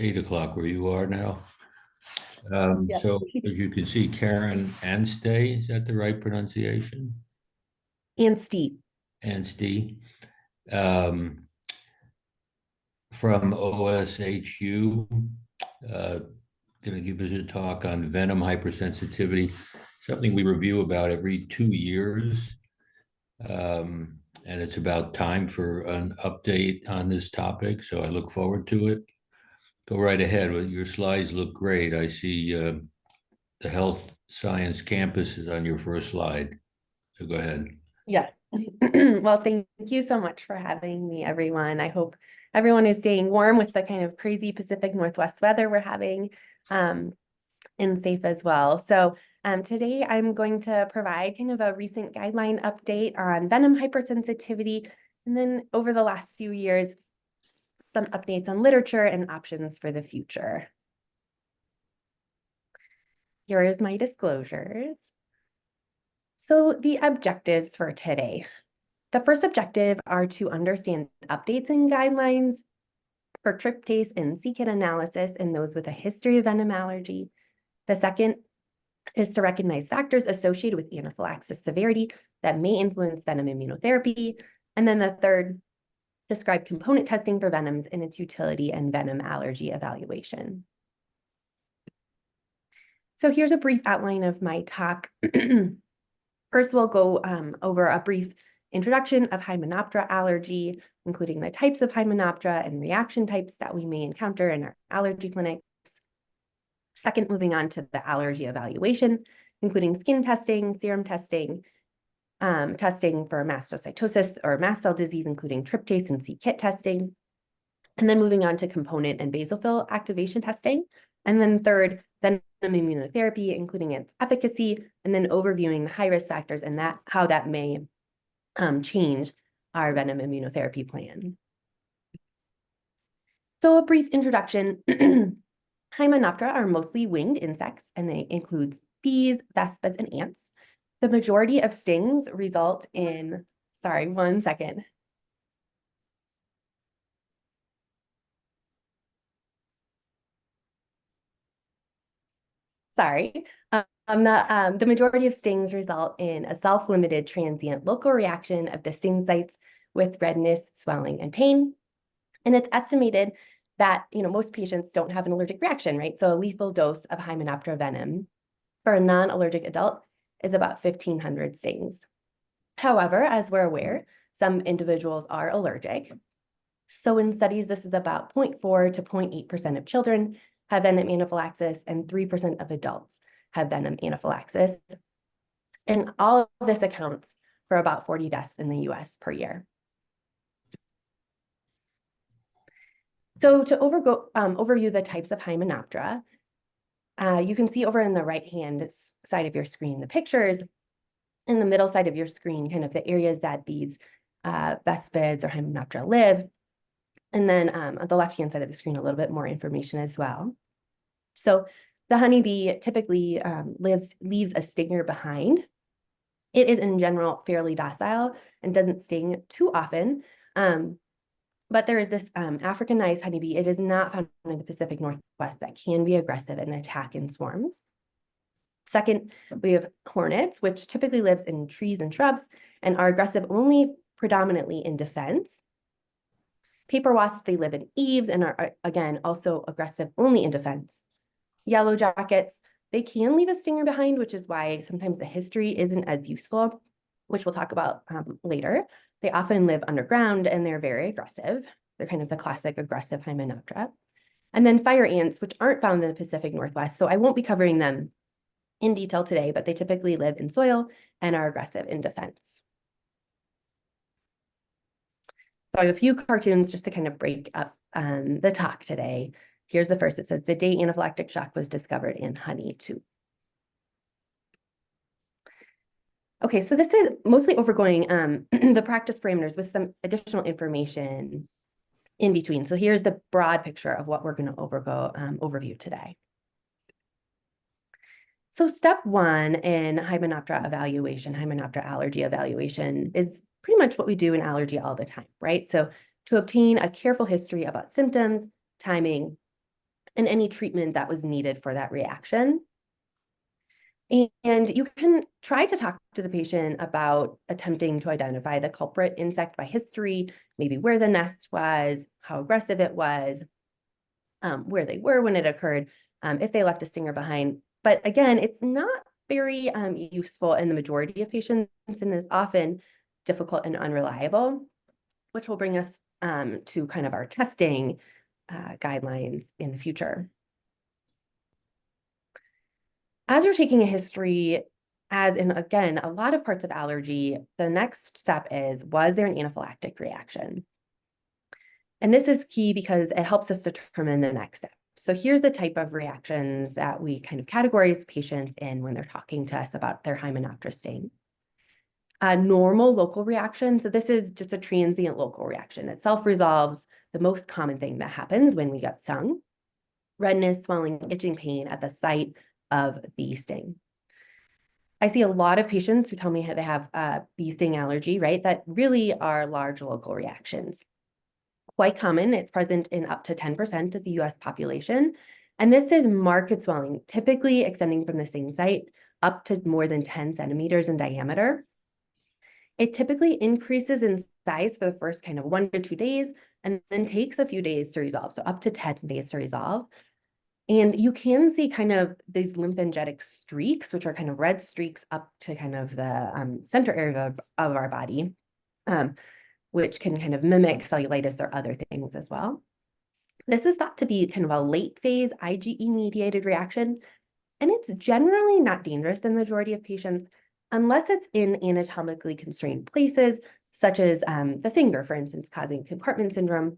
8 o'clock where you are now. Yes. So as you can see, Karen Anstey, is that the right pronunciation? Anstey. Anstey, um, from OSHU, uh, going to give us a talk on venom hypersensitivity, something we review about every 2 years. And it's about time for an update on this topic, so I look forward to it. Go right ahead. Your slides look great. I see the health science campus is on your first slide. So go ahead. Yeah. Well, thank you so much for having me, everyone. I hope everyone is staying warm with the kind of crazy Pacific Northwest weather we're having, and safe as well. So today I'm going to provide kind of a recent guideline update on venom hypersensitivity, and then over the last few years, some updates on literature and options for the future. Here is my disclosures. So the objectives for today. The first objective are to understand updates and guidelines for tryptase and c-Kit analysis in those with a history of venom allergy. The second is to recognize factors associated with anaphylaxis severity that may influence venom immunotherapy. And then the third, describe component testing for venoms and its utility and venom allergy evaluation. So here's a brief outline of my talk. First, we'll go over a brief introduction of Hymenoptera allergy, including the types of Hymenoptera and reaction types that we may encounter in our allergy clinics. Second, moving on to the allergy evaluation, including skin testing, serum testing, testing for mastocytosis or mast cell disease, including tryptase and c-Kit testing. And then moving on to component and basophil activation testing. And then third, venom immunotherapy, including its efficacy, and then overviewing the high-risk factors and how that may change our venom immunotherapy plan. So a brief introduction. Hymenoptera are mostly winged insects, and they include bees, vespids, and ants. The majority of stings result in, sorry, 1 second. Sorry. The majority of stings result in a self-limited transient local reaction of the sting sites with redness, swelling, and pain. And it's estimated that most patients don't have an allergic reaction, right? So a lethal dose of Hymenoptera venom for a non-allergic adult is about 1,500 stings. However, as we're aware, some individuals are allergic. So in studies, this is about 0.4 to 0.8% of children have venom anaphylaxis, and 3% of adults have venom anaphylaxis. And all of this accounts for about 40 deaths in the US per year. So to overview the types of Hymenoptera, you can see over in the right-hand side of your screen the pictures, in the middle side of your screen, kind of the areas that these vespids or Hymenoptera live. And then on the left-hand side of the screen, a little bit more information as well. So the honeybee typically leaves a stinger behind. It is in general fairly docile and doesn't sting too often. But there is this Africanized honeybee. It is not found in the Pacific Northwest that can be aggressive and attack in swarms. Second, we have hornets, which typically lives in trees and shrubs and are aggressive only predominantly in defense. Paper wasps, they live in eaves and are, again, also aggressive only in defense. Yellow jackets, they can leave a stinger behind, which is why sometimes the history isn't as useful, which we'll talk about later. They often live underground and they're very aggressive. They're kind of the classic aggressive Hymenoptera. And then fire ants, which aren't found in the Pacific Northwest. So I won't be covering them in detail today, but they typically live in soil and are aggressive in defense. So I have a few cartoons just to kind of break up the talk today. Here's the first. It says, the day anaphylactic shock was discovered in honey too. Okay, so this is mostly overgoing the practice parameters with some additional information in between. So here's the broad picture of what we're going to overview today. So step one in Hymenoptera evaluation, Hymenoptera allergy evaluation, is pretty much what we do in allergy all the time, right? So to obtain a careful history about symptoms, timing, and any treatment that was needed for that reaction. And you can try to talk to the patient about attempting to identify the culprit insect by history, maybe where the nest was, how aggressive it was, where they were when it occurred, if they left a stinger behind. But again, it's not very useful in the majority of patients and is often difficult and unreliable, which will bring us to kind of our testing guidelines in the future. As you're taking a history, as in, again, a lot of parts of allergy, the next step is, was there an anaphylactic reaction? And this is key because it helps us determine the next step. So here's the type of reactions that we kind of categorize patients in when they're talking to us about their Hymenoptera sting. A normal local reaction, so this is just a transient local reaction. It self-resolves, the most common thing that happens when we get stung. Redness, swelling, itching pain at the site of the sting. I see a lot of patients who tell me they have a bee sting allergy, right? That really are large local reactions. Quite common, it's present in up to 10% of the US population. And this is marked swelling, typically extending from the sting site up to more than 10 centimeters in diameter. It typically increases in size for the first kind of 1 to 2 days, and then takes a few days to resolve, so up to 10 days to resolve. And you can see kind of these lymphangitic streaks, which are kind of red streaks up to kind of the center area of our body, which can kind of mimic cellulitis or other things as well. This is thought to be kind of a late phase IgE-mediated reaction, and it's generally not dangerous in the majority of patients unless it's in anatomically constrained places, such as the finger, for instance, causing compartment syndrome,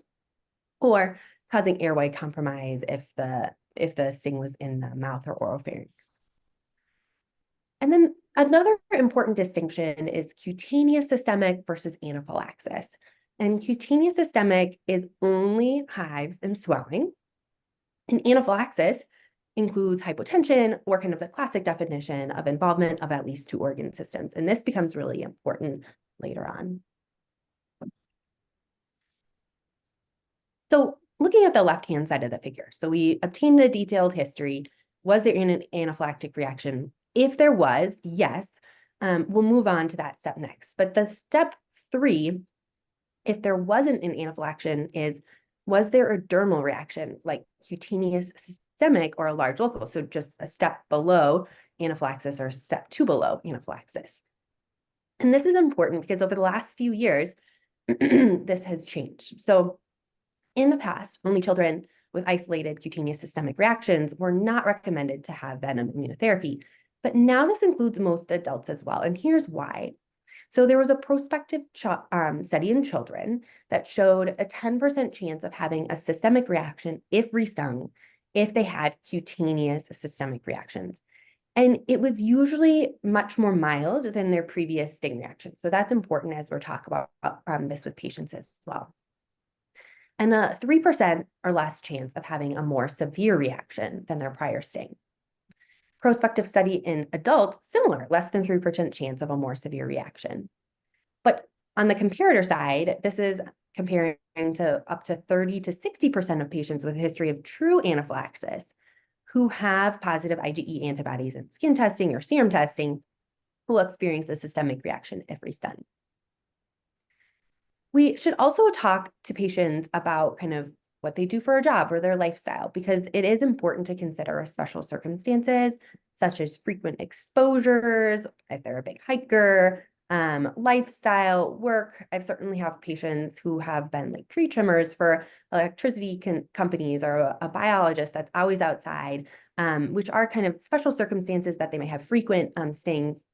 or causing airway compromise if the sting was in the mouth or oropharynx. And then another important distinction is cutaneous systemic versus anaphylaxis. And cutaneous systemic is only hives and swelling. And anaphylaxis includes hypotension, or kind of the classic definition of involvement of at least 2 organ systems. And this becomes really important later on. So looking at the left-hand side of the figure, so we obtained a detailed history. Was there an anaphylactic reaction? If there was, yes, we'll move on to that step next. But the step 3, if there wasn't an anaphylaxis, is, was there a dermal reaction like cutaneous systemic or a large local? So just a step below anaphylaxis or a step 2 below anaphylaxis. And this is important because over the last few years, this has changed. So in the past, only children with isolated cutaneous systemic reactions were not recommended to have venom immunotherapy. But now this includes most adults as well. And here's why. So there was a prospective study in children that showed a 10% chance of having a systemic reaction if restung, if they had cutaneous systemic reactions. And it was usually much more mild than their previous sting reaction. So that's important as we're talking about this with patients as well. And a 3% or less chance of having a more severe reaction than their prior sting. Prospective study in adults, similar, less than 3% chance of a more severe reaction. But on the comparator side, this is comparing to up to 30 to 60% of patients with a history of true anaphylaxis who have positive IgE antibodies in skin testing or serum testing who will experience a systemic reaction if restung. We should also talk to patients about kind of what they do for a job or their lifestyle, because it is important to consider special circumstances, such as frequent exposures, if they're a big hiker, lifestyle, work. I've certainly have patients who have been like tree trimmers for electricity companies, or a biologist that's always outside, which are kind of special circumstances that they may have frequent stings,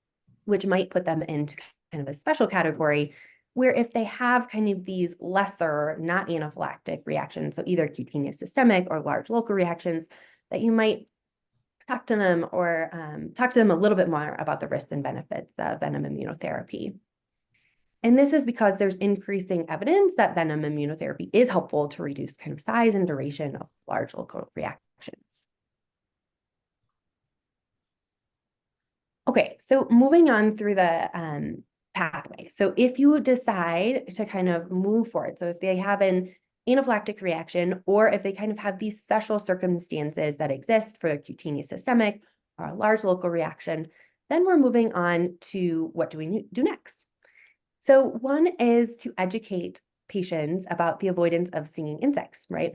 which might put them into kind of a special category, where if they have kind of these lesser, not anaphylactic reactions, so either cutaneous systemic or large local reactions, that you might talk to them or talk to them a little bit more about the risks and benefits of venom immunotherapy. And this is because there's increasing evidence that venom immunotherapy is helpful to reduce kind of size and duration of large local reactions. Okay, so moving on through the pathway. So if you decide to kind of move forward, so if they have an anaphylactic reaction, or if they kind of have these special circumstances that exist for a cutaneous systemic or a large local reaction, then we're moving on to what do we do next. So one is to educate patients about the avoidance of stinging insects, right?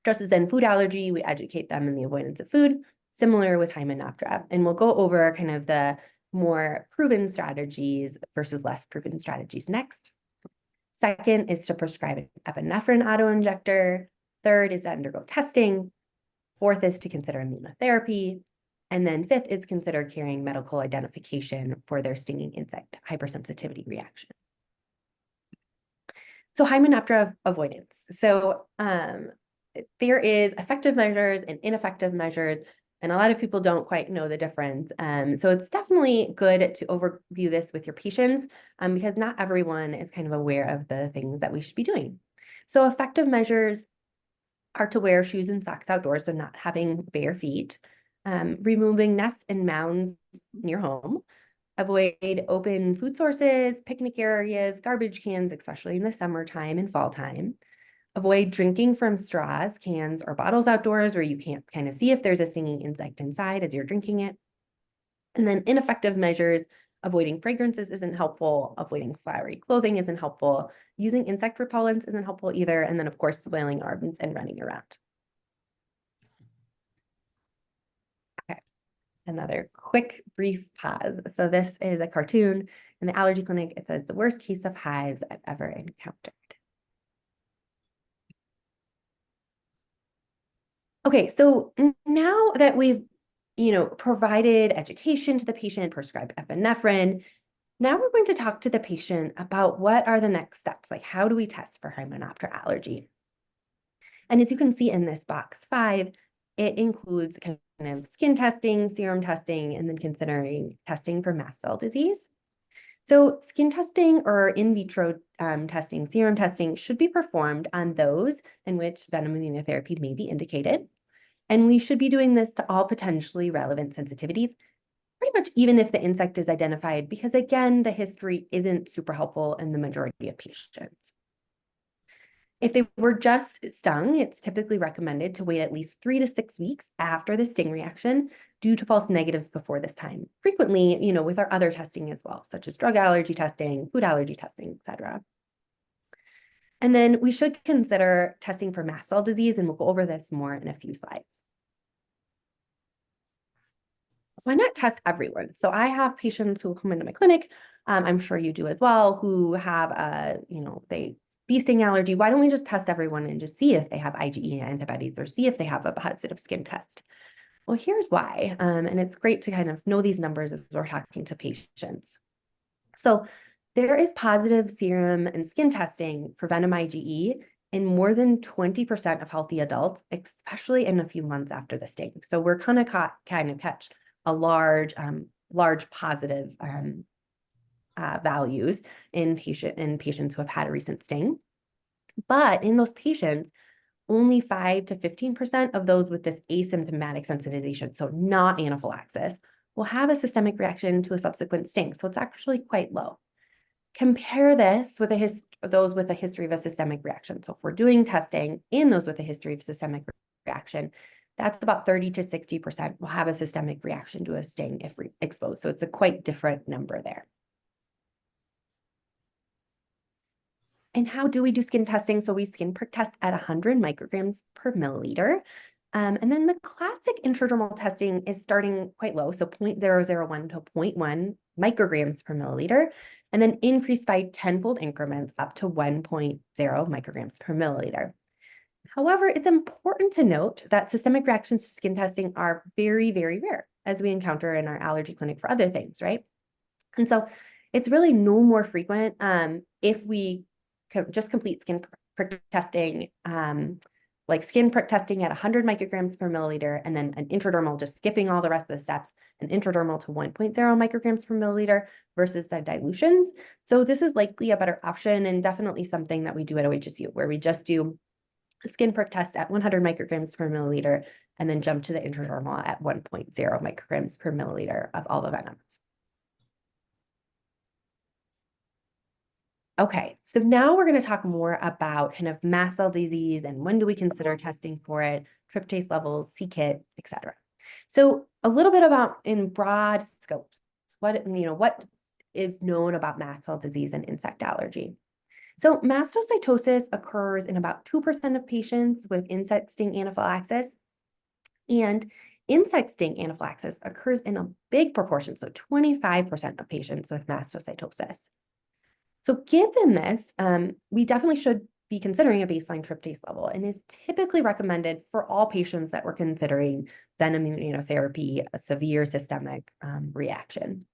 Just as in food allergy, we educate them in the avoidance of food, similar with Hymenoptera. And we'll go over kind of the more proven strategies versus less proven strategies next. Second is to prescribe an epinephrine autoinjector. Third is to undergo testing. Fourth is to consider immunotherapy. And then fifth is consider carrying medical identification for their stinging insect hypersensitivity reaction. So Hymenoptera avoidance. So there is effective measures and ineffective measures, and a lot of people don't quite know the difference. So it's definitely good to overview this with your patients because not everyone is kind of aware of the things that we should be doing. So effective measures are to wear shoes and socks outdoors, so not having bare feet, removing nests and mounds near home, avoid open food sources, picnic areas, garbage cans, especially in the summertime and fall time. Avoid drinking from straws, cans, or bottles outdoors where you can't kind of see if there's a stinging insect inside as you're drinking it. And then ineffective measures, avoiding fragrances isn't helpful, avoiding flowery clothing isn't helpful, using insect repellents isn't helpful either, and then of course, flailing arms and running around. Okay, another quick, brief pause. So this is a cartoon in the allergy clinic. It says the worst case of hives I've ever encountered. Okay, so now that we've, provided education to the patient, prescribed epinephrine, now we're going to talk to the patient about what are the next steps, like how do we test for Hymenoptera allergy? And as you can see in this box 5, it includes kind of skin testing, serum testing, and then considering testing for mast cell disease. So skin testing or in vitro testing, serum testing should be performed on those in which venom immunotherapy may be indicated. And we should be doing this to all potentially relevant sensitivities, pretty much even if the insect is identified, because again, the history isn't super helpful in the majority of patients. If they were just stung, it's typically recommended to wait at least 3 to 6 weeks after the sting reaction due to false negatives before this time. Frequently, with our other testing as well, such as drug allergy testing, food allergy testing, etc. And then we should consider testing for mast cell disease, and we'll go over this more in a few slides. Why not test everyone? So I have patients who come into my clinic, I'm sure you do as well, who have a, bee sting allergy. Why don't we just test everyone and just see if they have IgE antibodies or see if they have a positive skin test? Well, here's why, and it's great to kind of know these numbers as we're talking to patients. So there is positive serum and skin testing for Venom IgE in more than 20% of healthy adults, especially in a few months after the sting. So we're kind of catch a large positive values in patients who have had a recent sting. But in those patients, only 5 to 15% of those with this asymptomatic sensitization, so not anaphylaxis, will have a systemic reaction to a subsequent sting. So it's actually quite low. Compare this with those with a history of a systemic reaction. So if we're doing testing in those with a history of systemic reaction, that's about 30 to 60% will have a systemic reaction to a sting if exposed. So it's a quite different number there. And how do we do skin testing? So we skin prick test at 100 micrograms per milliliter. And then the classic intradermal testing is starting quite low, so 0.001 to 0.1 micrograms per milliliter, and then increase by 10-fold increments up to 1.0 micrograms per milliliter. However, it's important to note that systemic reactions to skin testing are very, very rare, as we encounter in our allergy clinic for other things, right? And so it's really no more frequent if we just complete skin prick testing, like skin prick testing at 100 micrograms per milliliter, and then an intradermal, just skipping all the rest of the steps, an intradermal to 1.0 micrograms per milliliter versus the dilutions. So this is likely a better option and definitely something that we do at OHSU, where we just do a skin prick test at 100 micrograms per milliliter and then jump to the intradermal at 1.0 micrograms per milliliter of all the venoms. Okay, so now we're going to talk more about kind of mast cell disease and when do we consider testing for it, tryptase levels, c-Kit, et cetera. So a little bit about in broad scopes, what is known about mast cell disease and insect allergy. So mastocytosis occurs in about 2% of patients with insect sting anaphylaxis, and insect sting anaphylaxis occurs in a big proportion, so 25% of patients with mastocytosis. So given this, we definitely should be considering a baseline tryptase level and is typically recommended for all patients that we're considering venom immunotherapy, a severe systemic reaction.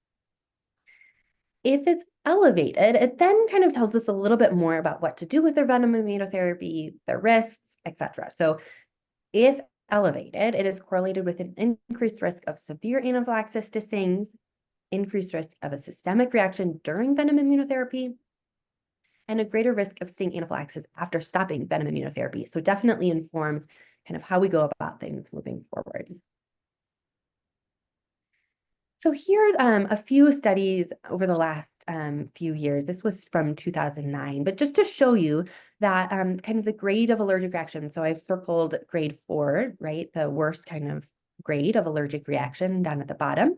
If it's elevated, it then kind of tells us a little bit more about what to do with their venom immunotherapy, their risks, etc. So if elevated, it is correlated with an increased risk of severe anaphylaxis to stings, increased risk of a systemic reaction during venom immunotherapy, and a greater risk of sting anaphylaxis after stopping venom immunotherapy. So definitely informs kind of how we go about things moving forward. So here's a few studies over the last few years. This was from 2009, but just to show you that kind of the grade of allergic reaction. So I've circled grade 4, right? The worst kind of grade of allergic reaction down at the bottom.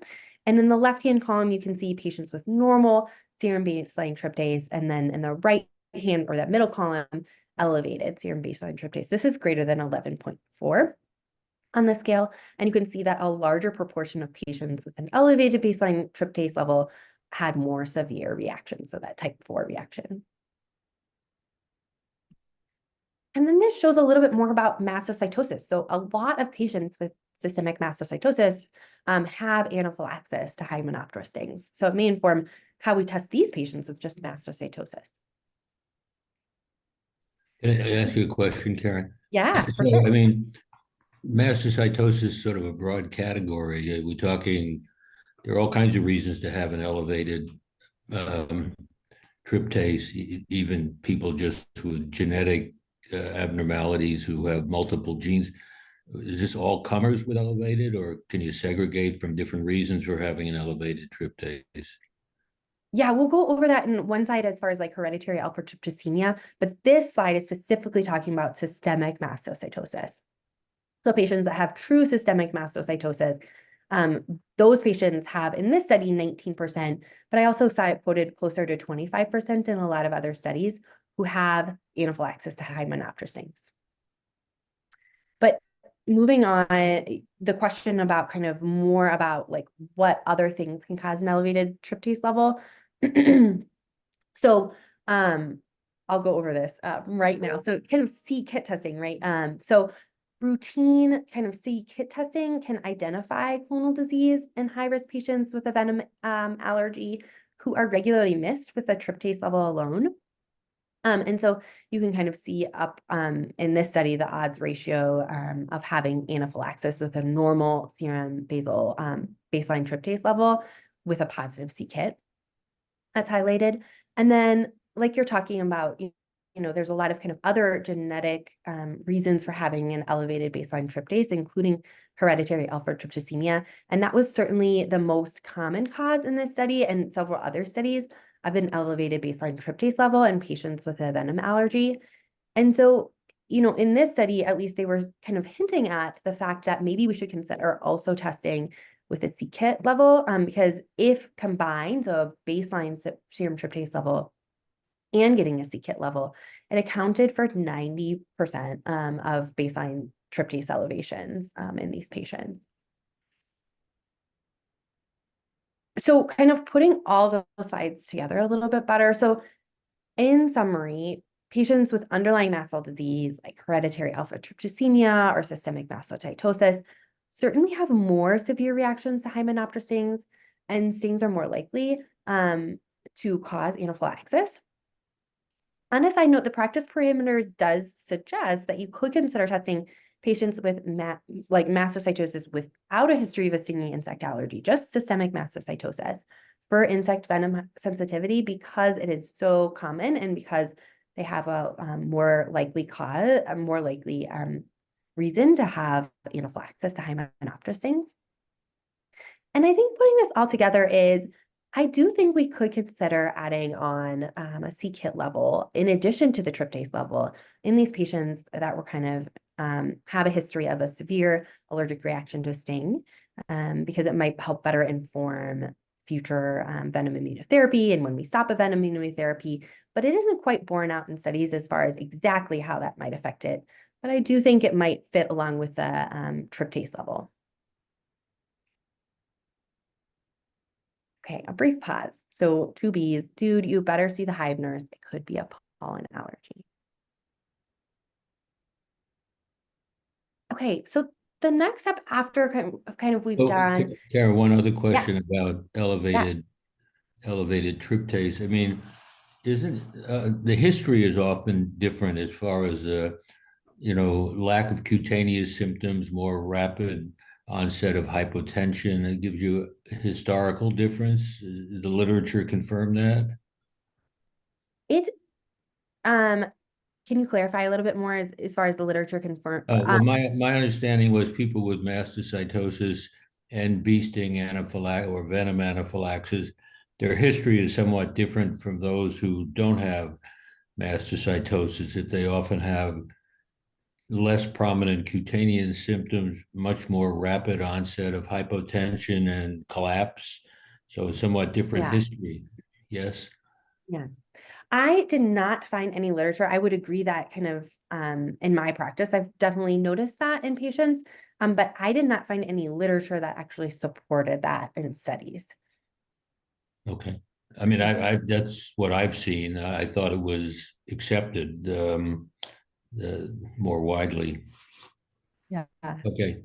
And in the left-hand column, you can see patients with normal serum baseline tryptase, and then in the right hand or that middle column, elevated serum baseline tryptase. This is greater than 11.4 on the scale, and you can see that a larger proportion of patients with an elevated baseline tryptase level had more severe reactions, so that type 4 reaction. And then this shows a little bit more about mastocytosis. So a lot of patients with systemic mastocytosis have anaphylaxis to Hymenoptera stings. So it may inform how we test these patients with just mastocytosis. Can I ask you a question, Karen? Yeah, for So, sure. I mean, mastocytosis is sort of a broad category. We're talking, there are all kinds of reasons to have an elevated um, tryptase, even people just with genetic abnormalities who have multiple genes. Is this all comers with elevated, or can you segregate from different reasons for having an elevated tryptase? Yeah, we'll go over that in one side as far as like hereditary alpha-tryptosemia, but this slide is specifically talking about systemic mastocytosis. So patients that have true systemic mastocytosis, those patients have in this study 19%, but I also saw it quoted closer to 25% in a lot of other studies who have anaphylaxis to Hymenoptera stings. But moving on, the question about kind of more about like what other things can cause an elevated tryptase level. So I'll go over this right now. So kind of c-Kit testing, right? So routine kind of c-Kit testing can identify clonal disease in high-risk patients with a venom allergy who are regularly missed with a tryptase level alone. And so you can kind of see up in this study, the odds ratio of having anaphylaxis with a normal serum basal baseline tryptase level with a positive c-Kit. That's highlighted. And then like you're talking about, there's a lot of kind of other genetic reasons for having an elevated baseline tryptase, including hereditary alpha-tryptosemia. And that was certainly the most common cause in this study and several other studies of an elevated baseline tryptase level in patients with a venom allergy. And so, in this study, at least they were kind of hinting at the fact that maybe we should consider also testing with a c-Kit level, because if combined, so a baseline serum tryptase level and getting a c-Kit level, it accounted for 90% of baseline tryptase elevations in these patients. So kind of putting all those slides together a little bit better. So in summary, patients with underlying mast cell disease like hereditary alpha-tryptosemia or systemic mastocytosis certainly have more severe reactions to Hymenoptera stings, and stings are more likely to cause anaphylaxis. On a side note, the practice parameters does suggest that you could consider testing patients with mastocytosis without a history of a stinging insect allergy, just systemic mastocytosis for insect venom sensitivity, because it is so common and because they have a more likely reason to have anaphylaxis to Hymenoptera stings. And I think putting this all together is I do think we could consider adding on a c-Kit level in addition to the tryptase level in these patients that were kind of have a history of a severe allergic reaction to sting, because it might help better inform future venom immunotherapy and when we stop a venom immunotherapy, but it isn't quite borne out in studies as far as exactly how that might affect it. But I do think it might fit along with the tryptase level. Okay, a brief pause. So 2Bs, dude, you better see the hive nurse. It could be a pollen allergy. Okay, so the next step after kind of we've Oh, done, Karen, one other yeah, question about yes, elevated tryptase. I mean, isn't the history is often different as far as lack of cutaneous symptoms, more rapid onset of hypotension. It gives you a historical difference. The literature confirm that? it, um, can you clarify a little bit more as far as the literature confirm? Well, my understanding was people with mastocytosis and bee sting anaphylaxis or venom anaphylaxis, their history is somewhat different from those who don't have mastocytosis, that they often have less prominent cutaneous symptoms, much more rapid onset of hypotension and collapse. So somewhat different Yeah, history. Yes. yeah. I did not find any literature. I would agree that kind of in my practice, I've definitely noticed that in patients, but I did not find any literature that actually supported that in studies. Okay. I mean, I that's what I've seen. I thought it was accepted more widely. Yeah. Okay.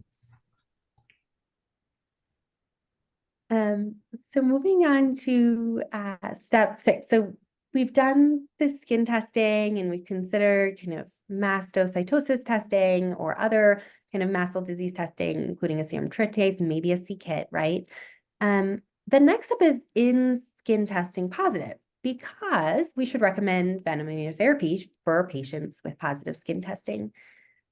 So moving on to step 6. So we've done the skin testing and we've considered kind of mastocytosis testing or other kind of mast cell disease testing, including a serum tryptase, maybe a c-Kit, right? The next step is in skin testing positive, because we should recommend venom immunotherapy for patients with positive skin testing.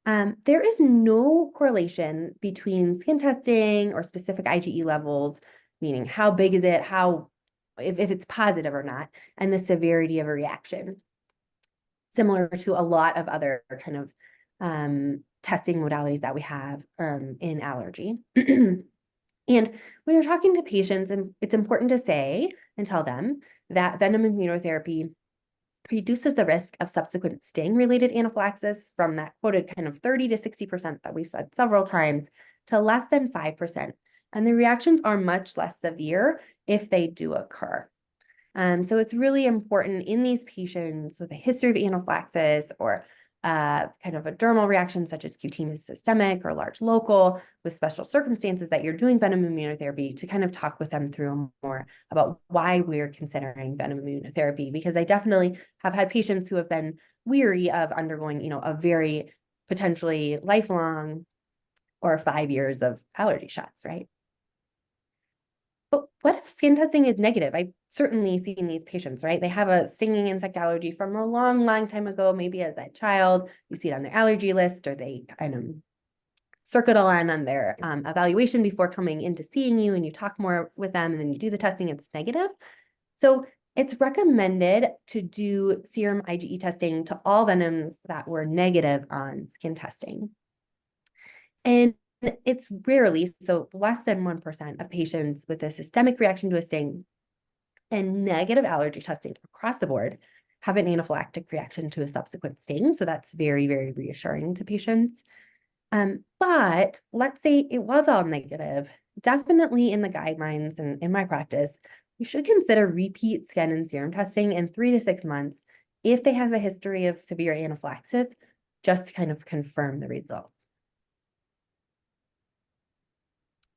There is no correlation between skin testing or specific IgE levels, meaning how big is it, if it's positive or not, and the severity of a reaction, similar to a lot of other kind of testing modalities that we have in allergy. And when you're talking to patients, and it's important to say and tell them that venom immunotherapy reduces the risk of subsequent sting-related anaphylaxis from that quoted kind of 30 to 60% that we've said several times to less than 5%. And the reactions are much less severe if they do occur. So it's really important in these patients with a history of anaphylaxis or kind of a dermal reaction such as cutaneous systemic or large local with special circumstances that you're doing venom immunotherapy, to kind of talk with them through more about why we're considering venom immunotherapy, because I definitely have had patients who have been weary of undergoing, a very potentially lifelong or 5 years of allergy shots, right? But what if skin testing is negative? I've certainly seen these patients, right? They have a stinging insect allergy from a long, long time ago, maybe as a child. You see it on their allergy list, or they kind of circle on their evaluation before coming into seeing you, and you talk more with them, and then you do the testing, it's negative. So it's recommended to do serum IgE testing to all venoms that were negative on skin testing. And it's rarely, so less than 1% of patients with a systemic reaction to a sting and negative allergy testing across the board have an anaphylactic reaction to a subsequent sting. So that's very, very reassuring to patients. But let's say it was all negative, definitely in the guidelines and in my practice, we should consider repeat skin and serum testing in 3 to 6 months if they have a history of severe anaphylaxis, just to kind of confirm the results.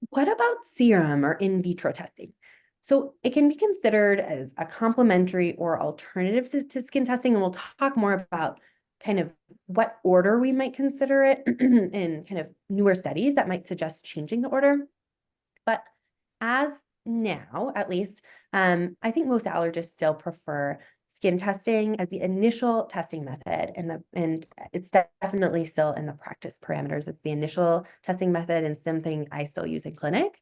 What about serum or in vitro testing? So it can be considered as a complementary or alternative to skin testing, and we'll talk more about kind of what order we might consider it in kind of newer studies that might suggest changing the order. But as now, at least, I think most allergists still prefer skin testing as the initial testing method, and it's definitely still in the practice parameters. It's the initial testing method and something I still use in clinic.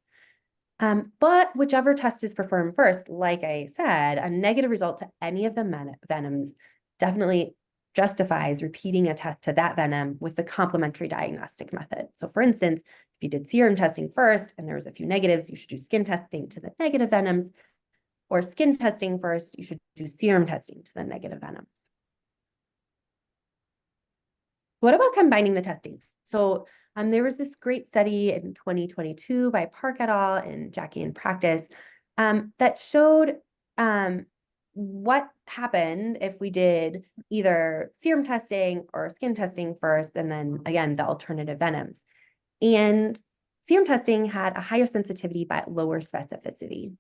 But whichever test is performed first, like I said, a negative result to any of the venoms definitely justifies repeating a test to that venom with the complementary diagnostic method. So for instance, if you did serum testing first and there was a few negatives, you should do skin testing to the negative venoms, or skin testing first, you should do serum testing to the negative venoms. What about combining the testings? So there was this great study in 2022 by Park et al. And Jackie in Practice that showed what happened if we did either serum testing or skin testing first, and then again, the alternative venoms. And serum testing had a higher sensitivity but lower specificity.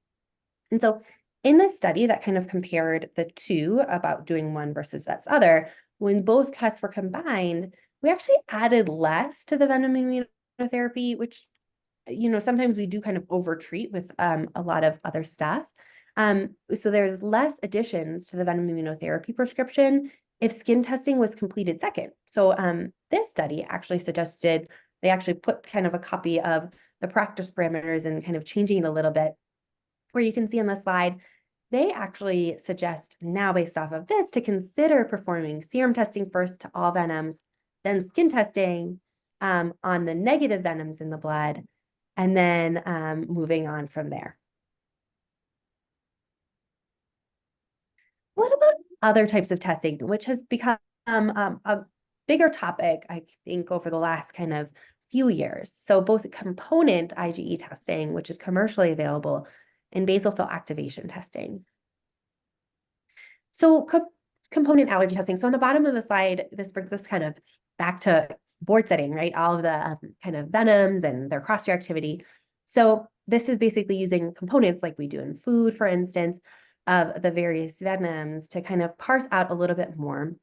And so in this study that kind of compared the two about doing one versus that other, when both tests were combined, we actually added less to the venom immunotherapy, which, sometimes we do kind of overtreat with a lot of other stuff. So there's less additions to the venom immunotherapy prescription if skin testing was completed second. So this study actually suggested, they actually put kind of a copy of the practice parameters and kind of changing it a little bit, where you can see on the slide, they actually suggest now, based off of this, to consider performing serum testing first to all venoms, then skin testing on the negative venoms in the blood, and then moving on from there. What about other types of testing, which has become a bigger topic, I think, over the last kind of few years? So both component IgE testing, which is commercially available, and basophil activation testing. So component allergy testing. So on the bottom of the slide, this brings us kind of back to board setting, right? All of the kind of venoms and their cross-reactivity. So this is basically using components like we do in food, for instance, of the various venoms to kind of parse out a little bit more,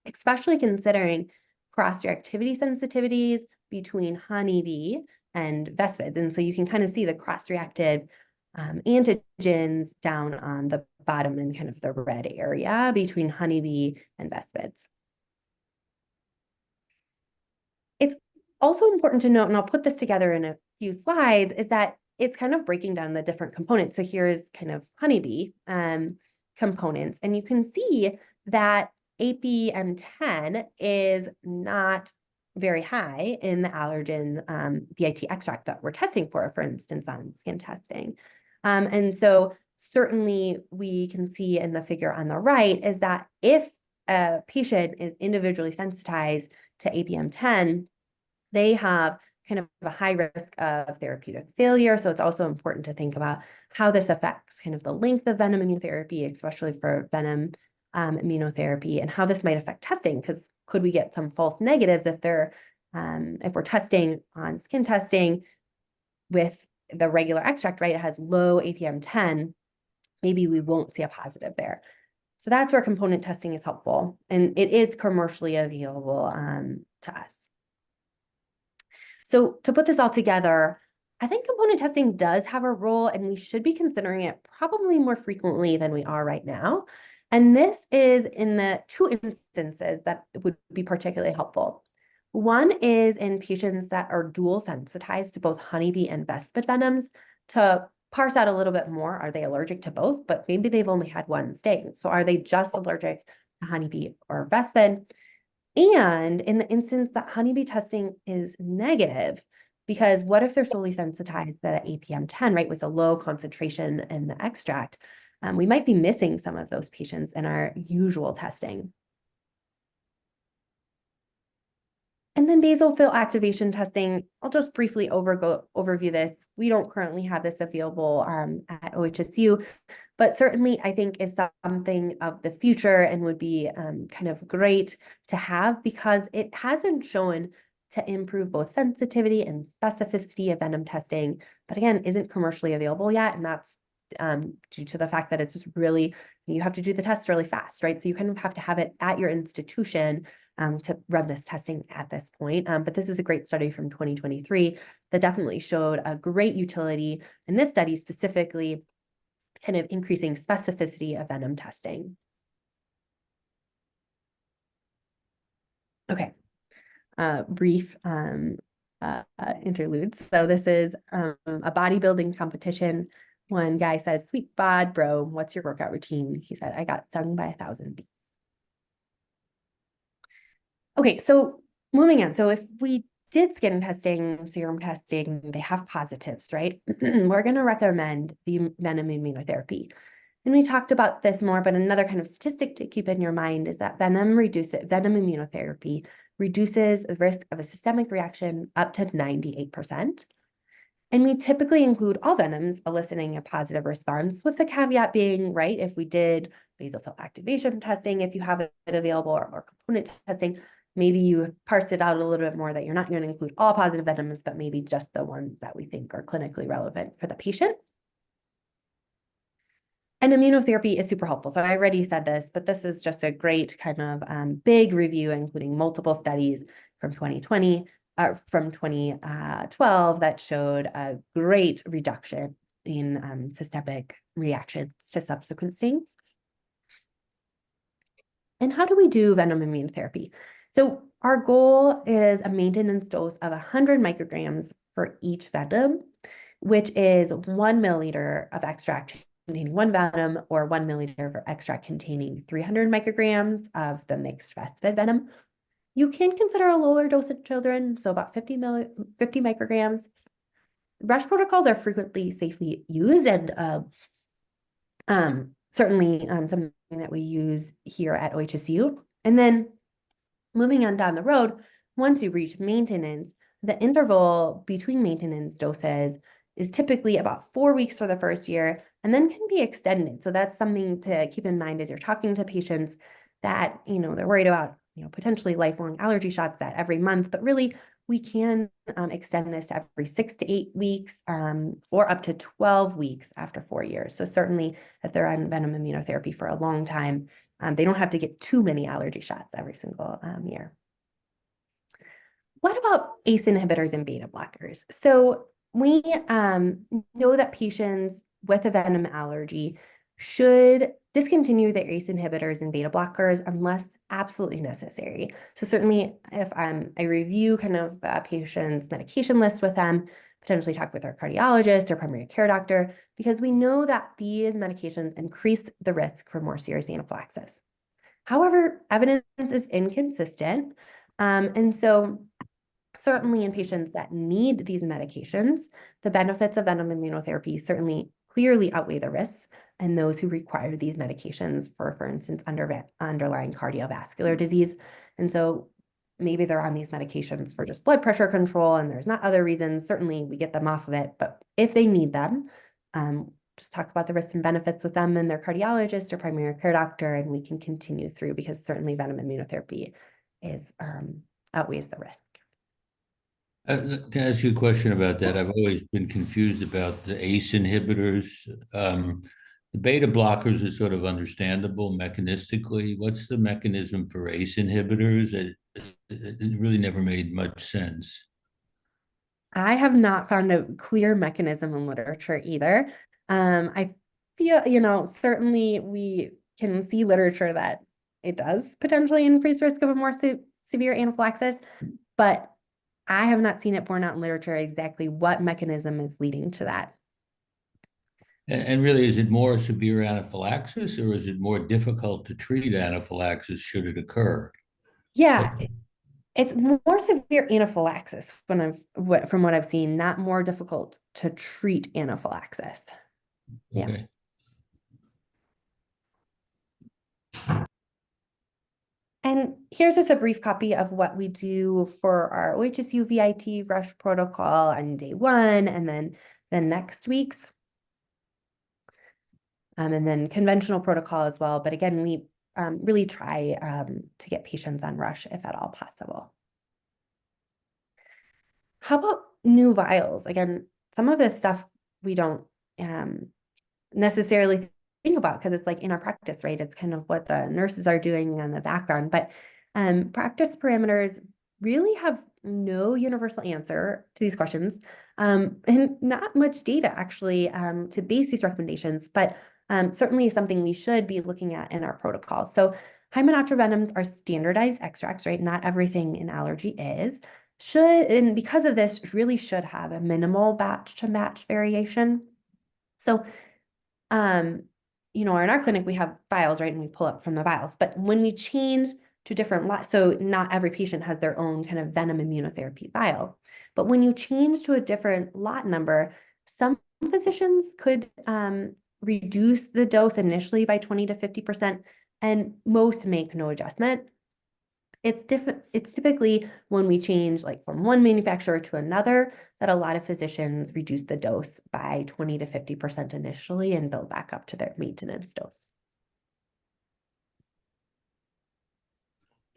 especially considering cross-reactivity sensitivities between honeybee and vespids. And so you can kind of see the cross-reactive antigens down on the bottom in kind of the red area between honeybee and vespids. It's also important to note, and I'll put this together in a few slides, is that it's kind of breaking down the different components. So here's kind of honeybee components, and you can see that APM10 is not very high in the allergen VIT extract that we're testing for instance, on skin testing. And so certainly we can see in the figure on the right is that if a patient is individually sensitized to APM10, they have kind of a high risk of therapeutic failure. So it's also important to think about how this affects kind of the length of venom immunotherapy, especially for venom immunotherapy, and how this might affect testing, because could we get some false negatives if we're testing on skin testing with the regular extract, right? It has low APM10, maybe we won't see a positive there. So that's where component testing is helpful, and it is commercially available to us. So to put this all together, I think component testing does have a role, and we should be considering it probably more frequently than we are right now. And this is in the two instances that would be particularly helpful. One is in patients that are dual sensitized to both honeybee and vespid venoms, to parse out a little bit more. Are they allergic to both? But maybe they've only had one sting. So are they just allergic to honeybee or vespid? And in the instance that honeybee testing is negative, because what if they're solely sensitized to APM10, right, with a low concentration in the extract? We might be missing some of those patients in our usual testing. And then basophil activation testing, I'll just briefly overview this. We don't currently have this available at OHSU, but certainly I think is something of the future and would be kind of great to have, because it hasn't shown to improve both sensitivity and specificity of venom testing, but again, isn't commercially available yet. And that's due to the fact that it's just really, you have to do the test really fast, right? So you kind of have to have it at your institution to run this testing at this point. But this is a great study from 2023 that definitely showed a great utility in this study, specifically kind of increasing specificity of venom testing. Okay, brief interludes. So this is a bodybuilding competition. One guy says, "Sweet bod, bro, what's your workout routine?" He said, "I got stung by 1,000 bees." Okay, so moving on. So if we did skin testing, serum testing, they have positives, right? We're going to recommend the venom immunotherapy. And we talked about this more, but another kind of statistic to keep in your mind is that venom immunotherapy reduces the risk of a systemic reaction up to 98%. And we typically include all venoms eliciting a positive response, with the caveat being, right, if we did basophil activation testing, if you have it available, or component testing, maybe you parse it out a little bit more that you're not going to include all positive venoms, but maybe just the ones that we think are clinically relevant for the patient. And immunotherapy is super helpful. So I already said this, but this is just a great kind of big review, including multiple studies from 2020, from 2012 that showed a great reduction in systemic reactions to subsequent stings. And how do we do venom immunotherapy? So our goal is a maintenance dose of 100 micrograms for each venom, which is 1 milliliter of extract containing one venom, or 1 milliliter of extract containing 300 micrograms of the mixed phosphid venom. You can consider a lower dose in children, so about 50 micrograms. Rush protocols are frequently safely used, and certainly something that we use here at OHSU. And then moving on down the road, once you reach maintenance, the interval between maintenance doses is typically about 4 weeks for the first year, and then can be extended. So that's something to keep in mind as you're talking to patients that, they're worried about, potentially lifelong allergy shots that every month, but really we can extend this to every 6 to 8 weeks, or up to 12 weeks after 4 years. So certainly if they're on venom immunotherapy for a long time, they don't have to get too many allergy shots every single year. What about ACE inhibitors and beta blockers? So we know that patients with a venom allergy should discontinue their ACE inhibitors and beta blockers unless absolutely necessary. So certainly if I review kind of the patient's medication list with them, potentially talk with their cardiologist or primary care doctor, because we know that these medications increase the risk for more serious anaphylaxis. However, evidence is inconsistent. And so certainly in patients that need these medications, the benefits of venom immunotherapy certainly clearly outweigh the risks, and those who require these medications for instance, underlying cardiovascular disease. And so maybe they're on these medications for just blood pressure control and there's not other reasons. Certainly we get them off of it, but if they need them, just talk about the risks and benefits with them and their cardiologist or primary care doctor, and we can continue through, because certainly venom immunotherapy is outweighs the risk. Can I ask you a question about that? I've always been confused about the ACE inhibitors. The beta blockers are sort of understandable mechanistically. What's the mechanism for ACE inhibitors? It really never made much sense. I have not found a clear mechanism in literature either. I feel, certainly we can see literature that it does potentially increase risk of a more severe anaphylaxis, but I have not seen it borne out in literature exactly what mechanism is leading to that. And really, is it more severe anaphylaxis, or is it more difficult to treat anaphylaxis should it occur? Yeah, it's more severe anaphylaxis from what I've seen, not more difficult to treat anaphylaxis. Yeah. Okay. And here's just a brief copy of what we do for our OHSU VIT rush protocol on day 1, and then the next week's. And then conventional protocol as well. But again, we really try to get patients on rush if at all possible. How about new vials? Again, some of this stuff we don't necessarily think about because it's like in our practice, right? It's kind of what the nurses are doing in the background. But practice parameters really have no universal answer to these questions, and not much data actually to base these recommendations, but certainly something we should be looking at in our protocols. So Hymenoptera venoms are standardized extracts, right? Not everything in allergy is. and because of this, really should have a minimal batch to match variation. So, in our clinic, we have vials, right? And we pull up from the vials. But when we change to different lots, so not every patient has their own kind of venom immunotherapy vial. But when you change to a different lot number, some physicians could reduce the dose initially by 20 to 50%, and most make no adjustment. It's typically when we change like from one manufacturer to another that a lot of physicians reduce the dose by 20 to 50% initially and build back up to their maintenance dose.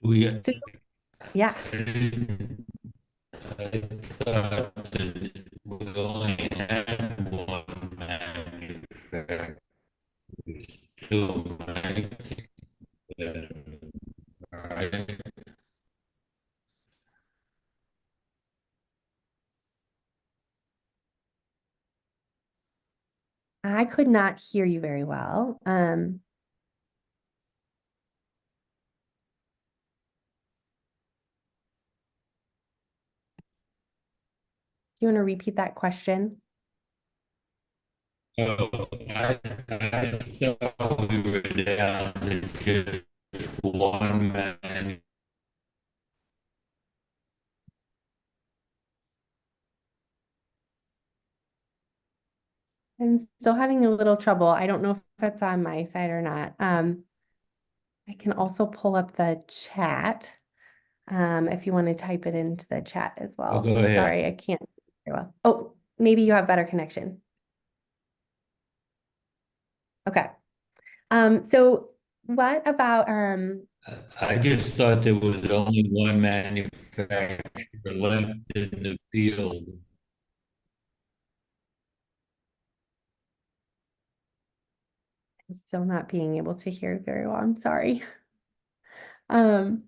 We, So, yeah. I thought that we only had one manufacturer still making it, right? I could not hear you very well. Do you want to repeat that question? Oh, I thought we were down to just one man. I'm still having a little trouble. I don't know if it's on my side or not. I can also pull up the chat if you want to type it into the chat as Oh, well. go ahead. Sorry, I can't hear well. Oh, maybe you have better connection. Okay. So what about I just thought there was only one manufacturer left in the field. I'm still not being able to hear very well. I'm sorry. Um,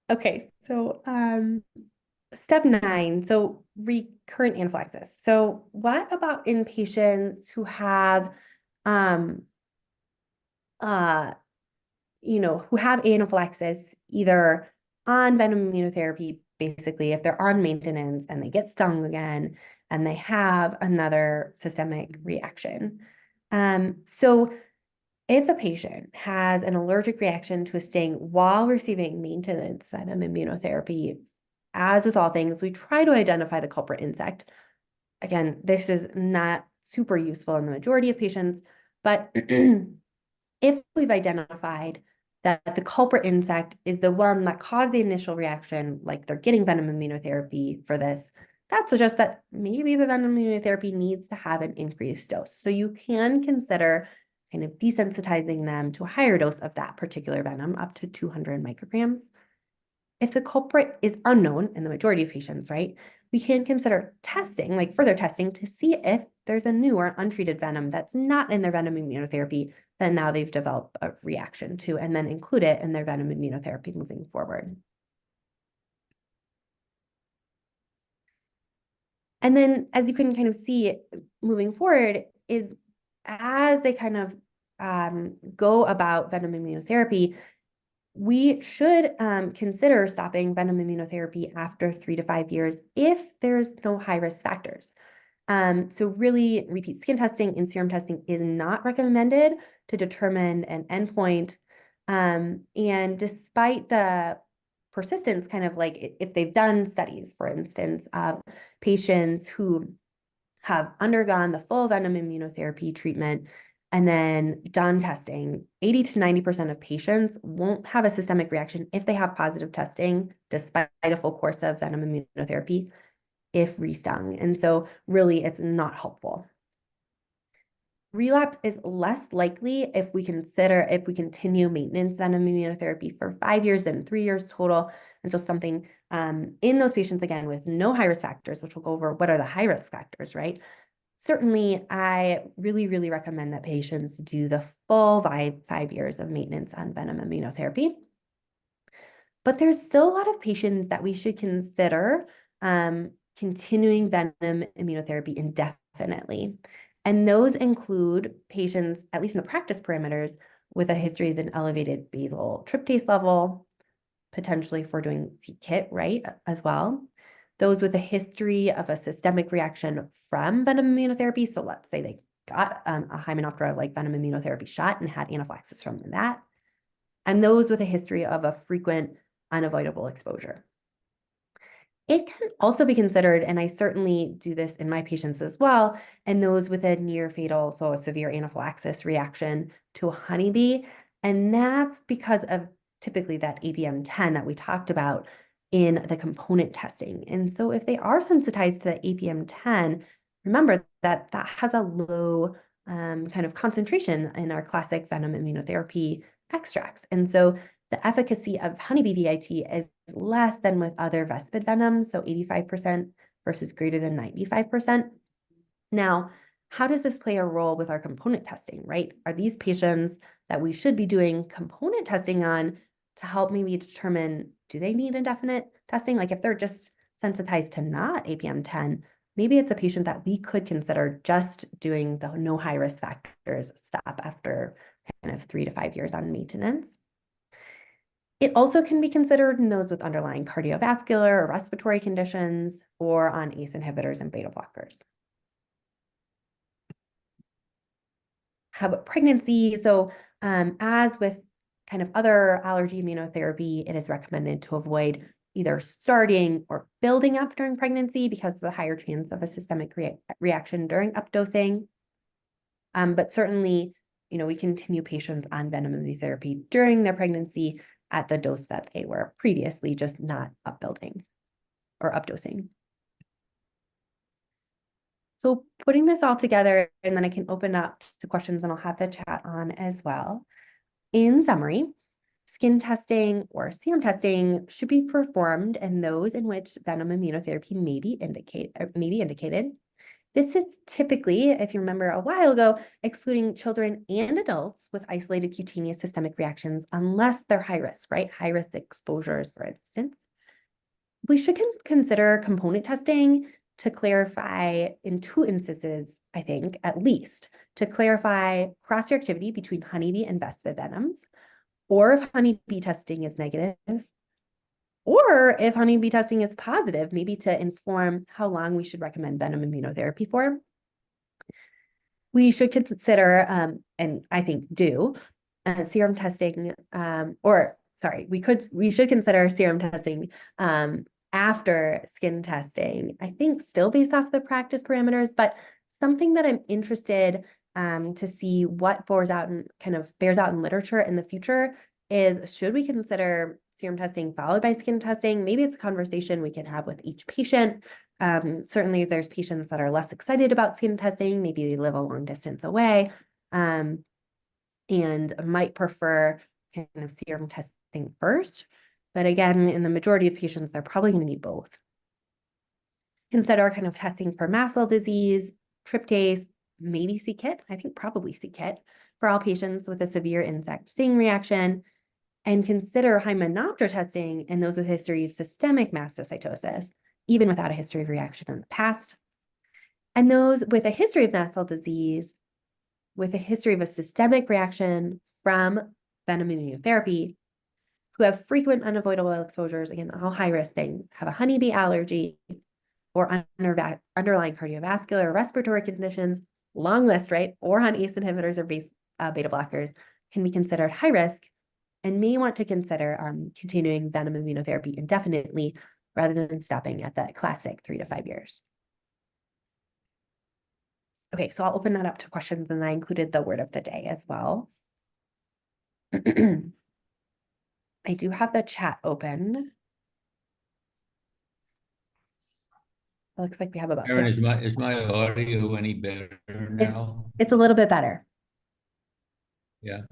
okay, so step 9, so recurrent anaphylaxis. So what about in patients who have um uh who have anaphylaxis either on venom immunotherapy, basically if they're on maintenance and they get stung again and they have another systemic reaction. So if a patient has an allergic reaction to a sting while receiving maintenance venom immunotherapy, as with all things, we try to identify the culprit insect. Again, this is not super useful in the majority of patients, but if we've identified that the culprit insect is the one that caused the initial reaction, like they're getting venom immunotherapy for this, that suggests that maybe the venom immunotherapy needs to have an increased dose. So you can consider kind of desensitizing them to a higher dose of that particular venom, up to 200 micrograms. If the culprit is unknown in the majority of patients, right, we can consider testing, like further testing, to see if there's a new or untreated venom that's not in their venom immunotherapy that now they've developed a reaction to, and then include it in their venom immunotherapy moving forward. And then, as you can kind of see moving forward, is as they kind of go about venom immunotherapy, we should consider stopping venom immunotherapy after 3 to 5 years if there's no high risk factors. So really, repeat skin testing and serum testing is not recommended to determine an endpoint. And despite the persistence, kind of like if they've done studies, for instance, of patients who have undergone the full venom immunotherapy treatment and then done testing, 80 to 90% of patients won't have a systemic reaction if they have positive testing, despite a full course of venom immunotherapy, if restung. And so really, it's not helpful. Relapse is less likely if we continue maintenance venom immunotherapy for 5 years than 3 years total. And so something in those patients, again, with no high risk factors, which we'll go over what are the high risk factors, right? Certainly, I really, really recommend that patients do the full 5 years of maintenance on venom immunotherapy. But there's still a lot of patients that we should consider continuing venom immunotherapy indefinitely. And those include patients, at least in the practice parameters, with a history of an elevated basal tryptase level, potentially if we're doing c-Kit, right, as well. Those with a history of a systemic reaction from venom immunotherapy. So let's say they got a Hymenoptera like venom immunotherapy shot and had anaphylaxis from that. And those with a history of a frequent unavoidable exposure. It can also be considered, and I certainly do this in my patients as well, and those with a near fatal, so a severe anaphylaxis reaction to a honeybee. And that's because of typically that APM10 that we talked about in the component testing. And so if they are sensitized to the APM10, remember that that has a low kind of concentration in our classic venom immunotherapy extracts. And so the efficacy of honeybee VIT is less than with other vespid venoms, so 85% versus greater than 95%. Now, how does this play a role with our component testing, right? Are these patients that we should be doing component testing on to help maybe determine, do they need indefinite testing? Like if they're just sensitized to not APM10, maybe it's a patient that we could consider just doing the no high risk factors stop after kind of 3 to 5 years on maintenance. It also can be considered in those with underlying cardiovascular or respiratory conditions or on ACE inhibitors and beta blockers. How about pregnancy? So as with kind of other allergy immunotherapy, it is recommended to avoid either starting or building up during pregnancy because of the higher chance of a systemic reaction during updosing. But certainly, we continue patients on venom immunotherapy during their pregnancy at the dose that they were previously, just not upbuilding or updosing. So putting this all together, and then I can open up to questions and I'll have the chat on as well. In summary, skin testing or serum testing should be performed in those in which venom immunotherapy may be indicated. This is typically, if you remember a while ago, excluding children and adults with isolated cutaneous systemic reactions, unless they're high risk, right? High risk exposures, for instance. We should consider component testing to clarify in 2 instances, I think, at least, to clarify cross-reactivity between honeybee and vespid venoms, or if honeybee testing is negative, or if honeybee testing is positive, maybe to inform how long we should recommend venom immunotherapy for. We should consider, and I think do, serum testing, we should consider serum testing after skin testing, I think still based off the practice parameters, but something that I'm interested to see what bears out in literature in the future is, should we consider serum testing followed by skin testing? Maybe it's a conversation we can have with each patient. Certainly there's patients that are less excited about skin testing. Maybe they live a long distance away and might prefer kind of serum testing first. But again, in the majority of patients, they're probably going to need both. Consider kind of testing for mast cell disease, tryptase, maybe c-Kit. I think probably c-Kit for all patients with a severe insect sting reaction. And consider Hymenoptera testing in those with a history of systemic mastocytosis, even without a history of reaction in the past. And those with a history of mast cell disease, with a history of a systemic reaction from venom immunotherapy, who have frequent unavoidable exposures, again, all high-risk things, have a honeybee allergy, or underlying cardiovascular or respiratory conditions, long list, right? Or on ACE inhibitors or beta blockers, can be considered high risk and may want to consider continuing venom immunotherapy indefinitely rather than stopping at that classic 3 to 5 years. Okay, so I'll open that up to questions, and I included the word of the day as well. I do have the chat open. It looks like we have about Aaron, is my audio any better now? It's a little bit better. Yeah.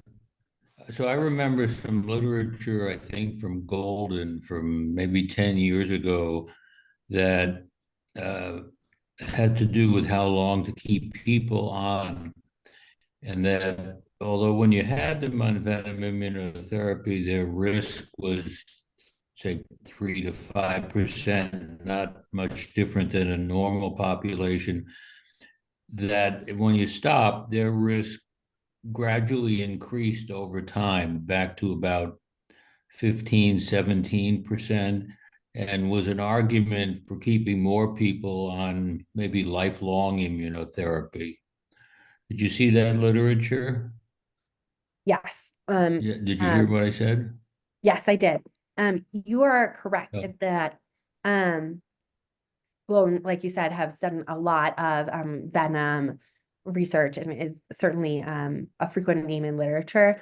So I remember some literature, I think from Golden from maybe 10 years ago, that had to do with how long to keep people on. And that although when you had them on venom immunotherapy, their risk was, say, 3 to 5%, not much different than a normal population, that when you stop, their risk gradually increased over time back to about 15, 17%, and was an argument for keeping more people on maybe lifelong immunotherapy. Did you see that literature? Yes. Yeah, did you hear what I said? Yes, I did. You are correct Oh, in that, well, like you said, have done a lot of venom research and is certainly a frequent name in literature.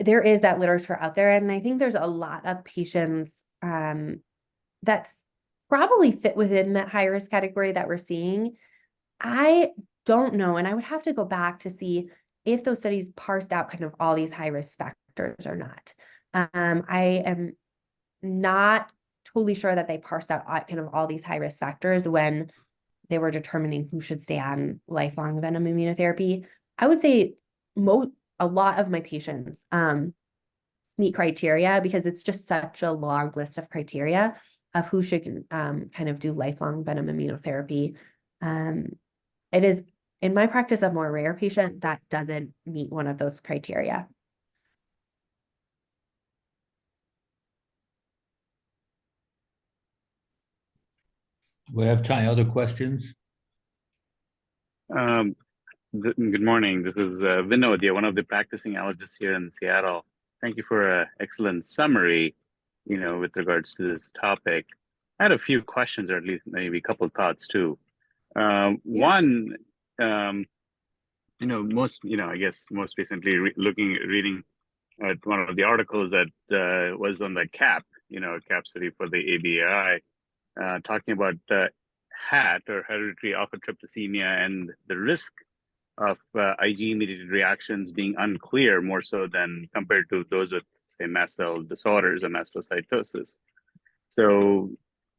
There is that literature out there, and I think there's a lot of patients that's probably fit within that high risk category that we're seeing. I don't know, and I would have to go back to see if those studies parsed out kind of all these high risk factors or not. I am not totally sure that they parsed out kind of all these high risk factors when they were determining who should stay on lifelong venom immunotherapy. I would say a lot of my patients meet criteria because it's just such a long list of criteria of who should kind of do lifelong venom immunotherapy. It is, in my practice, a more rare patient that doesn't meet one of those criteria. we have time. Other questions? Good morning. This is Vinod, one of the practicing allergists here in Seattle. Thank you for an excellent summary, with regards to this topic. I had a few questions, or at least maybe a couple thoughts too. One, I guess most recently reading one of the articles that was on the CAP, CAP study for the ABAI, talking about HAT, or hereditary alpha-tryptopenia, and the risk of IgE-mediated reactions being unclear more so than compared to those with, say, mast cell disorders or mastocytosis. So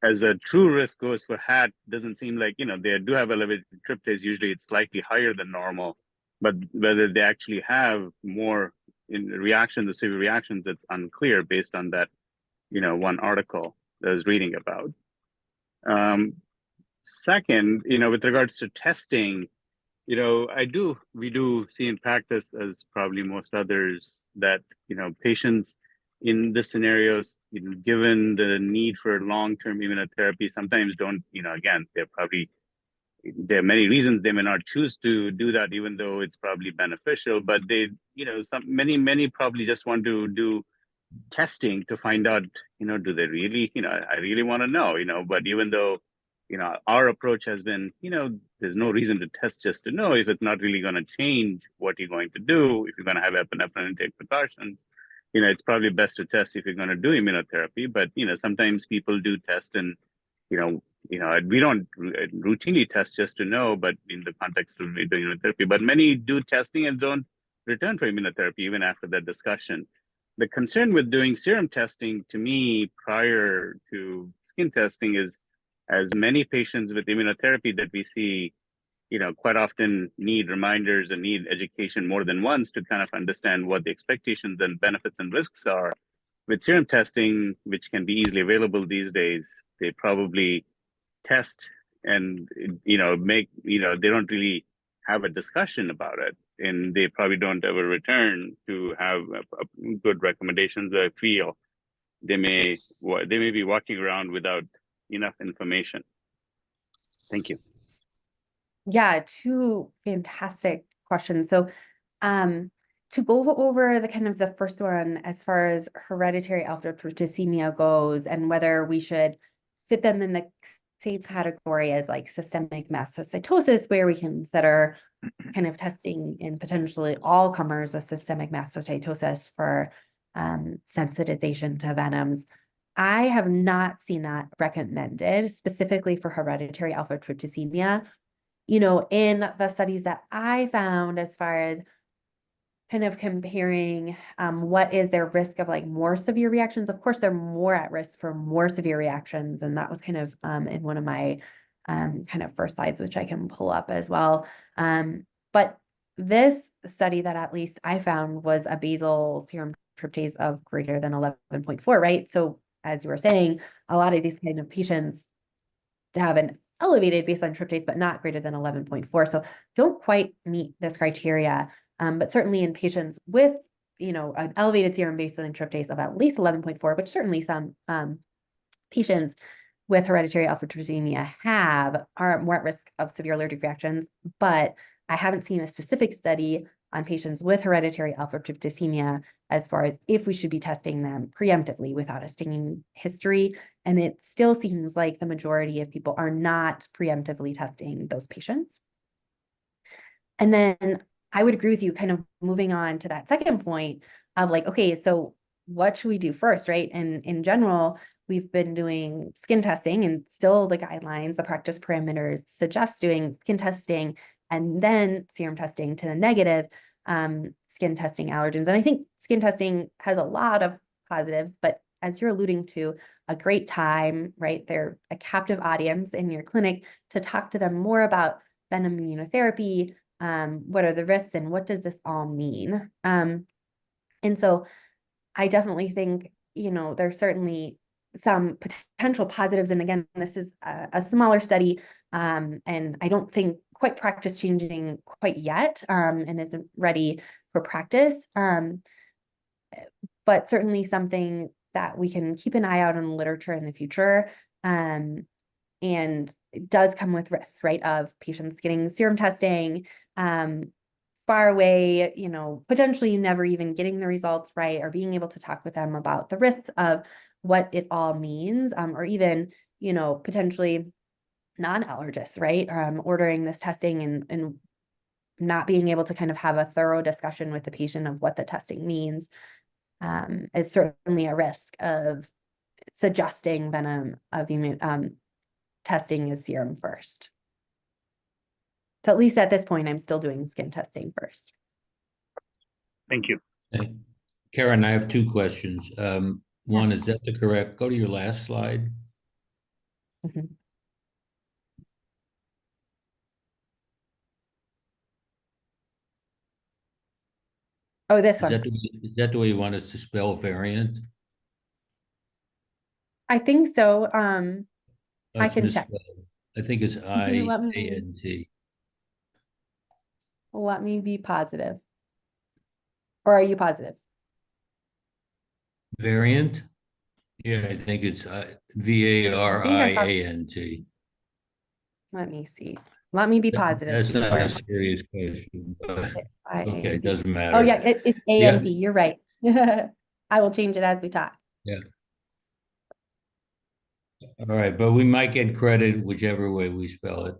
as a true risk goes for HAT, doesn't seem like, they do have elevated tryptase. Usually it's slightly higher than normal, but whether they actually have more in reactions, the severe reactions, it's unclear based on that, one article that I was reading about. Second, with regards to testing, we do see in practice, as probably most others, that, patients in the scenarios, given the need for long-term immunotherapy, sometimes don't, again, there are many reasons they may not choose to do that, even though it's probably beneficial, but they, many probably just want to do testing to find out, do they really, I really want to know, but even though, our approach has been, there's no reason to test just to know if it's not really going to change what you're going to do, if you're going to have epinephrine and take precautions. It's probably best to test if you're going to do immunotherapy, but, sometimes people do test and, we don't routinely test just to know, but in the context of doing immunotherapy, but many do testing and don't return for immunotherapy even after that discussion. The concern with doing serum testing, to me, prior to skin testing, is as many patients with immunotherapy that we see, quite often need reminders and need education more than once to kind of understand what the expectations and benefits and risks are. With serum testing, which can be easily available these days, they probably test and, they don't really have a discussion about it. And they probably don't ever return to have good recommendations. I feel they may be walking around without enough information. Thank you. Yeah, two fantastic questions. So, to go over the kind of the first one, as far as hereditary alpha-tryptopenia goes, and whether we should fit them in the same category as like systemic mastocytosis, where we consider kind of testing in potentially all comers with systemic mastocytosis for sensitization to venoms. I have not seen that recommended specifically for hereditary alpha-tryptopenia. In the studies that I found, as far as kind of comparing what is their risk of like more severe reactions, of course, they're more at risk for more severe reactions. And that was kind of in one of my kind of first slides, which I can pull up as well. But this study that at least I found was a basal serum tryptase of greater than 11.4, right? So as you were saying, a lot of these kind of patients have an elevated baseline tryptase, but not greater than 11.4. So don't quite meet this criteria. But certainly in patients with an elevated serum baseline tryptase of at least 11.4, which certainly some patients with hereditary alpha-thalassemia are more at risk of severe allergic reactions, but I haven't seen a specific study on patients with hereditary alpha-thalassemia as far as if we should be testing them preemptively without a stinging history. And it still seems like the majority of people are not preemptively testing those patients. And then I would agree with you, kind of moving on to that second point of like, okay, so what should we do first, right? And in general, we've been doing skin testing, and still the guidelines, the practice parameters suggest doing skin testing and then serum testing to the negative skin testing allergens. And I think skin testing has a lot of positives, but as you're alluding to, a great time, right? They're a captive audience in your clinic to talk to them more about venom immunotherapy. What are the risks and what does this all mean? And so I definitely think, there's certainly some potential positives. And again, this is a smaller study, and I don't think quite practice changing quite yet, and isn't ready for practice. But certainly something that we can keep an eye out on the literature in the future. And it does come with risks, right? Of patients getting serum testing, far away, potentially never even getting the results right, or being able to talk with them about the risks of what it all means, or even, potentially non-allergists, right? Ordering this testing and not being able to kind of have a thorough discussion with the patient of what the testing means, is certainly a risk of suggesting venom of testing as serum first. So at least at this point, I'm still doing skin testing first. Thank you. Karen, I have two questions. One, is that the correct? Go to your last slide. Mm-hmm. Oh, this one. Is that the way you want us to spell variant? I think so. I It's can check. misspelled. I think it's IANT. Let me be positive. Or are you positive? Variant? Yeah, I think it's VARIANT. Let me see. Let me be positive. That's not a serious question, but okay, it doesn't matter. Oh yeah, it's ANT. Yeah. You're right. I will change it as we talk. Yeah. All right, but we might get credit whichever way we spell it.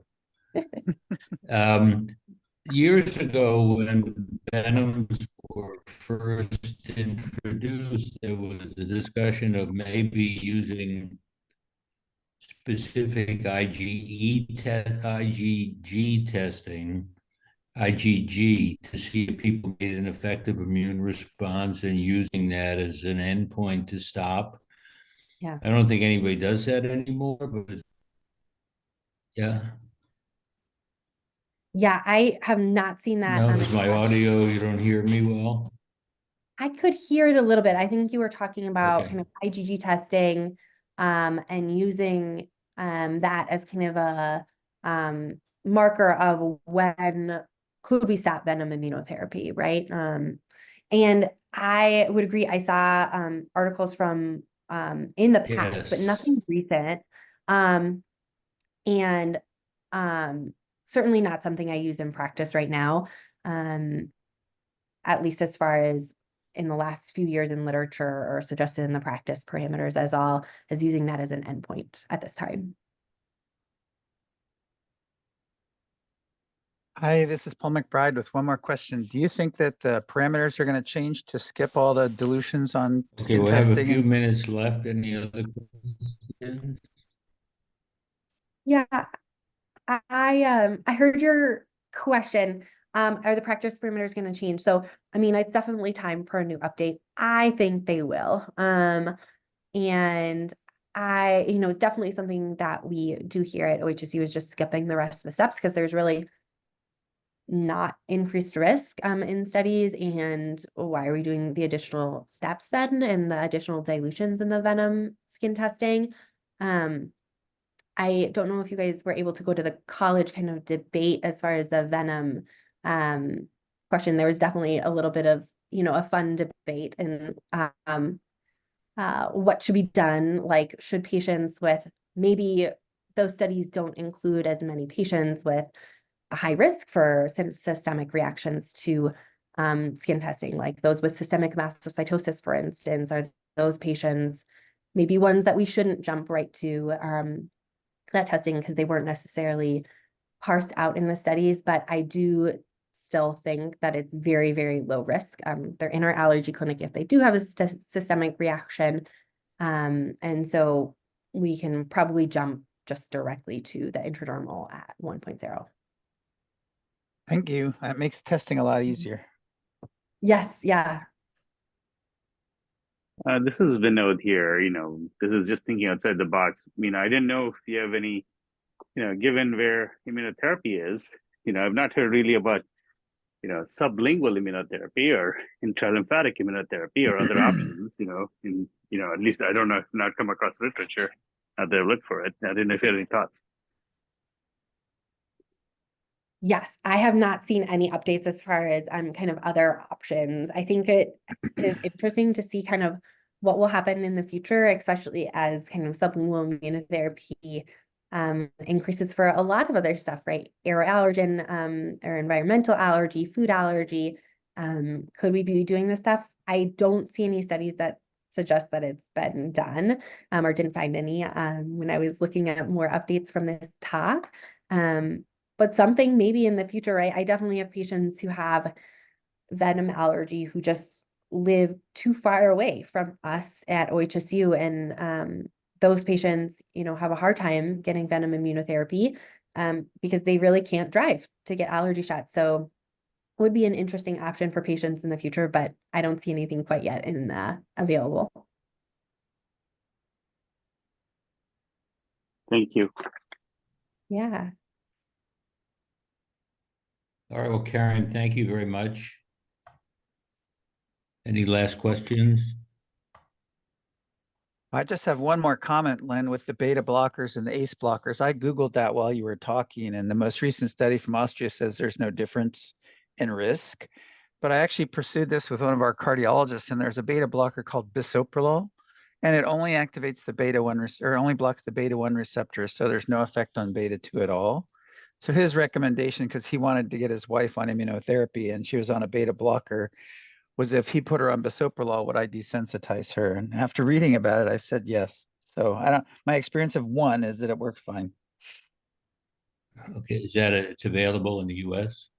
Years ago, when venoms were first introduced, there was a discussion of maybe using specific IgG testing, IgG, to see if people made an effective immune response and using that as an endpoint to stop. Yeah. I don't think anybody does that anymore, but yeah. Yeah, I have not seen that. No, is my audio, you don't hear me well? I could hear it a little bit. I think you were talking about Okay. kind of IgG testing, and using that as kind of a marker of when could we stop venom immunotherapy, right? And I would agree. I saw articles from in the past, but Yes. nothing recent. And certainly not something I use in practice right now, at least as far as in the last few years in literature or suggested in the practice parameters as using that as an endpoint at this time. Hi, this is Paul McBride with one more question. Do you think that the parameters are going to change to skip all the dilutions on Okay, skin we have a testing? few minutes left. Any other questions? Yeah, I heard your question. Are the practice parameters going to change? So, I mean, it's definitely time for a new update. I think they will. And it's definitely something that we do here at OHSU is just skipping the rest of the steps because there's really not increased risk in studies. And why are we doing the additional steps then and the additional dilutions in the venom skin testing? I don't know if you guys were able to go to the college kind of debate as far as the venom question. There was definitely a little bit of a fun debate and what should be done. Like, should patients with maybe those studies don't include as many patients with a high risk for systemic reactions to skin testing, like those with systemic mastocytosis, for instance, are those patients maybe ones that we shouldn't jump right to that testing because they weren't necessarily parsed out in the studies, but I do still think that it's very, very low risk. They're in our allergy clinic if they do have a systemic reaction. And so we can probably jump just directly to the intradermal at 1.0. Thank you. That makes testing a lot easier. Yes, yeah. This is Vinod here. This is just thinking outside the box. I didn't know if you have any, given where immunotherapy is, I've not heard really about, sublingual immunotherapy or intralymphatic immunotherapy or other options, at least I don't know, I've not come across literature out there, look for it. I didn't know if you had any thoughts. Yes, I have not seen any updates as far as kind of other options. I think it is interesting to see kind of what will happen in the future, especially as kind of sublingual immunotherapy increases for a lot of other stuff, right? Air allergen or environmental allergy, food allergy. Could we be doing this stuff? I don't see any studies that suggest that it's been done or didn't find any when I was looking at more updates from this talk. But something maybe in the future, right? I definitely have patients who have venom allergy who just live too far away from us at OHSU. And those patients, have a hard time getting venom immunotherapy because they really can't drive to get allergy shots. So would be an interesting option for patients in the future, but I don't see anything quite yet in available. Thank you. Yeah. All right, well, Karen, thank you very much. Any last questions? I just have one more comment, Len, with the beta blockers and the ACE blockers. I Googled that while you were talking, and the most recent study from Austria says there's no difference in risk. But I actually pursued this with one of our cardiologists, and there's a beta blocker called bisoprolol, and it only activates the beta 1 or only blocks the beta 1 receptor, so there's no effect on beta 2 at all. So his recommendation, because he wanted to get his wife on immunotherapy and she was on a beta blocker, was if he put her on bisoprolol, would I desensitize her? And after reading about it, I said yes. So my experience of one is that it worked fine. Okay, it's available in the US?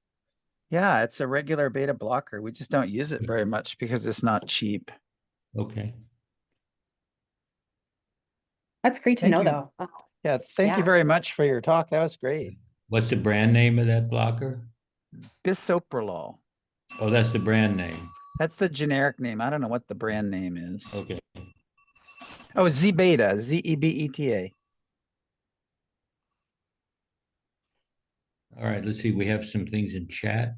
Yeah, it's a regular beta blocker. We just don't use it very much because it's not cheap. Okay. That's great to Thank know, you. though. Oh, Yeah, thank you yeah. very much for your talk. That was great. What's the brand name of that blocker? Bisoprolol. Oh, that's the brand name. That's the generic name. I don't know what the brand name is. Okay. Oh, Z-beta, Z-E-B-E-T-A. All right, let's see. We have some things in chat.